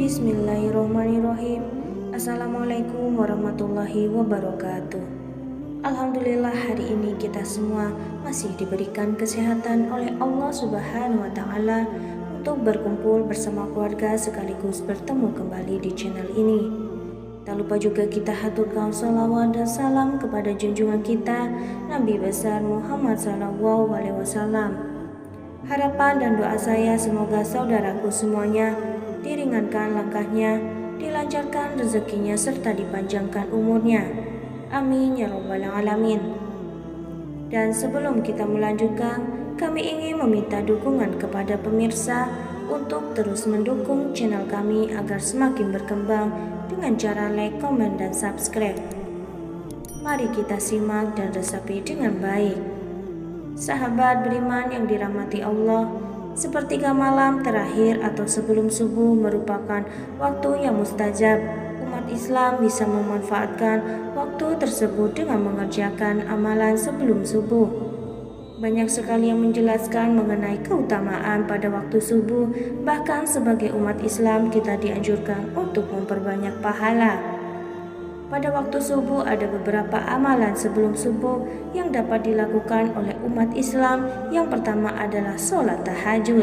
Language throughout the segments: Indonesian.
Bismillahirrahmanirrahim. Assalamualaikum warahmatullahi wabarakatuh. Alhamdulillah, hari ini kita semua masih diberikan kesehatan oleh Allah Subhanahu wa Ta'ala untuk berkumpul bersama keluarga sekaligus bertemu kembali di channel ini. Tak lupa juga kita haturkan salawat dan salam kepada junjungan kita Nabi besar Muhammad SAW. Harapan dan doa saya semoga saudaraku semuanya diringankan langkahnya, dilancarkan rezekinya, serta dipanjangkan umurnya. Amin ya rabbal alamin. Dan sebelum kita melanjutkan, kami ingin meminta dukungan kepada pemirsa untuk terus mendukung channel kami agar semakin berkembang dengan cara like, komen, dan subscribe. Mari kita simak dan resapi dengan baik. Sahabat beriman yang dirahmati Allah, sepertiga malam terakhir atau sebelum subuh merupakan waktu yang mustajab. Umat Islam bisa memanfaatkan waktu tersebut dengan mengerjakan amalan sebelum subuh. Banyak sekali yang menjelaskan mengenai keutamaan pada waktu subuh. Bahkan sebagai umat Islam kita dianjurkan untuk memperbanyak pahala. Pada waktu subuh ada beberapa amalan sebelum subuh yang dapat dilakukan oleh umat Islam. Yang pertama adalah sholat tahajud.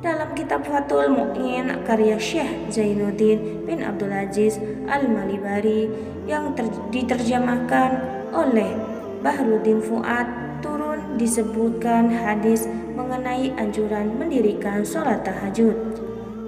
Dalam kitab Fathul Mu'in karya Syekh Zainuddin bin Abdul Aziz Al-Malibari yang diterjemahkan oleh Bahruddin Fuad, turun disebutkan hadis mengenai anjuran mendirikan sholat tahajud.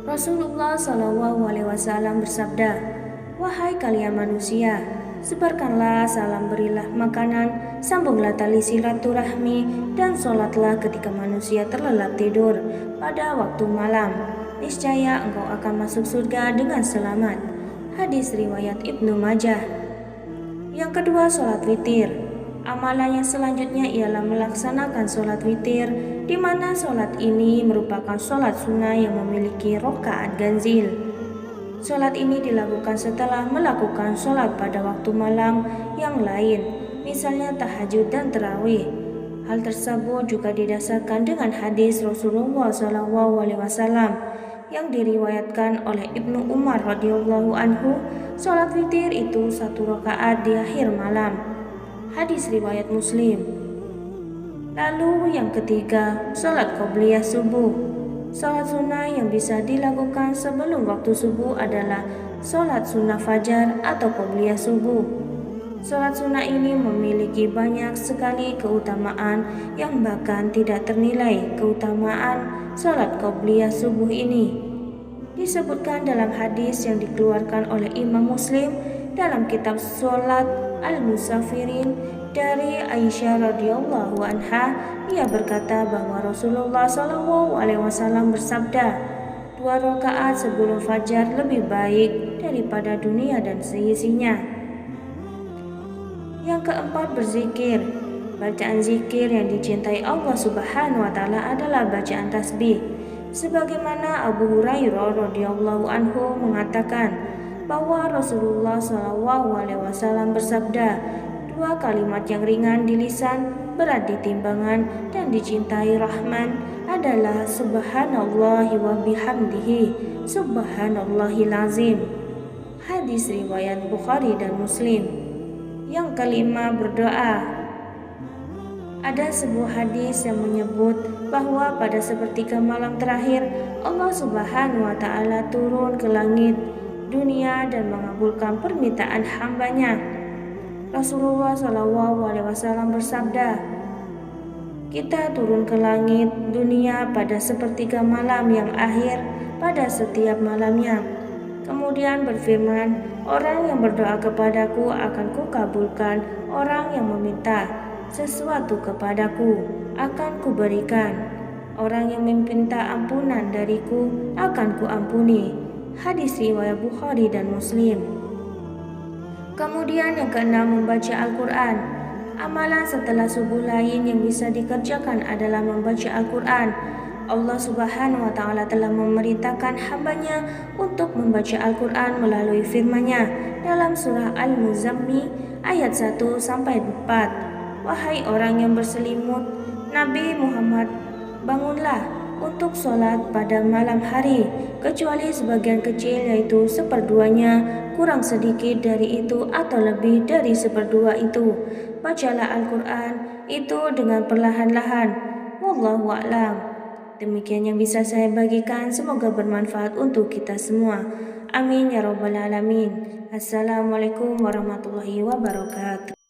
Rasulullah SAW bersabda, "Wahai kalian manusia, sebarkanlah salam, berilah makanan, sambunglah tali silaturahmi, dan sholatlah ketika manusia terlelap tidur pada waktu malam. Niscaya engkau akan masuk surga dengan selamat." Hadis riwayat Ibnu Majah. Yang kedua, sholat witir. Amalan yang selanjutnya ialah melaksanakan sholat witir, di mana sholat ini merupakan sholat sunnah yang memiliki rakaat ganjil. Sholat ini dilakukan setelah melakukan sholat pada waktu malam yang lain, misalnya tahajud dan tarawih. Hal tersebut juga didasarkan dengan hadis Rasulullah SAW yang diriwayatkan oleh Ibnu Umar radhiyallahu anhu. Sholat witir itu 1 rakaat di akhir malam. Hadis riwayat Muslim. Lalu yang ketiga, sholat qobliyah subuh. Sholat sunnah yang bisa dilakukan sebelum waktu subuh adalah sholat sunnah fajar atau qobliyah subuh. Sholat sunnah ini memiliki banyak sekali keutamaan yang bahkan tidak ternilai. Keutamaan sholat qobliyah subuh ini disebutkan dalam hadis yang dikeluarkan oleh Imam Muslim dalam kitab Sholat Al-Musafirin dari Aisyah radhiyallahu anha. Ia berkata bahwa Rasulullah SAW bersabda, 2 rakaat sebelum fajar lebih baik daripada dunia dan seisinya. Yang keempat, berzikir. Bacaan zikir yang dicintai Allah Subhanahu wa Ta'ala adalah bacaan tasbih. Sebagaimana Abu Hurairah radhiyallahu anhu mengatakan bahwa Rasulullah SAW bersabda, 2 kalimat yang ringan di lisan, berat di timbangan, dan dicintai Rahman adalah subhanallahi wa bihamdihi, subhanallahil azim. Hadis riwayat Bukhari dan Muslim. Yang kelima, berdoa. Ada sebuah hadis yang menyebut bahwa pada sepertiga malam terakhir Allah Subhanahu wa Ta'ala turun ke langit dunia dan mengabulkan permintaan hambanya. Rasulullah SAW bersabda, "Kita turun ke langit dunia pada sepertiga malam yang akhir pada setiap malamnya. Kemudian berfirman, orang yang berdoa kepadaku akan kukabulkan, orang yang meminta sesuatu kepadaku akan kuberikan, orang yang meminta ampunan dariku akan kuampuni." Hadis riwayat Bukhari dan Muslim. Kemudian yang keenam, membaca Al-Quran. Amalan setelah subuh lain yang bisa dikerjakan adalah membaca Al-Quran. Allah Subhanahu wa Ta'ala telah memerintahkan hambanya untuk membaca Al-Quran melalui firman-Nya dalam surah Al-Muzammil ayat 1-4. "Wahai orang yang berselimut, Nabi Muhammad, bangunlah untuk sholat pada malam hari, kecuali sebagian kecil yaitu seperduanya, kurang sedikit dari itu atau lebih dari seperdua itu. Bacalah Al-Quran itu dengan perlahan-lahan. Wallahu a'lam. Demikian yang bisa saya bagikan, semoga bermanfaat untuk kita semua. Amin ya rabbal alamin. Assalamualaikum warahmatullahi wabarakatuh.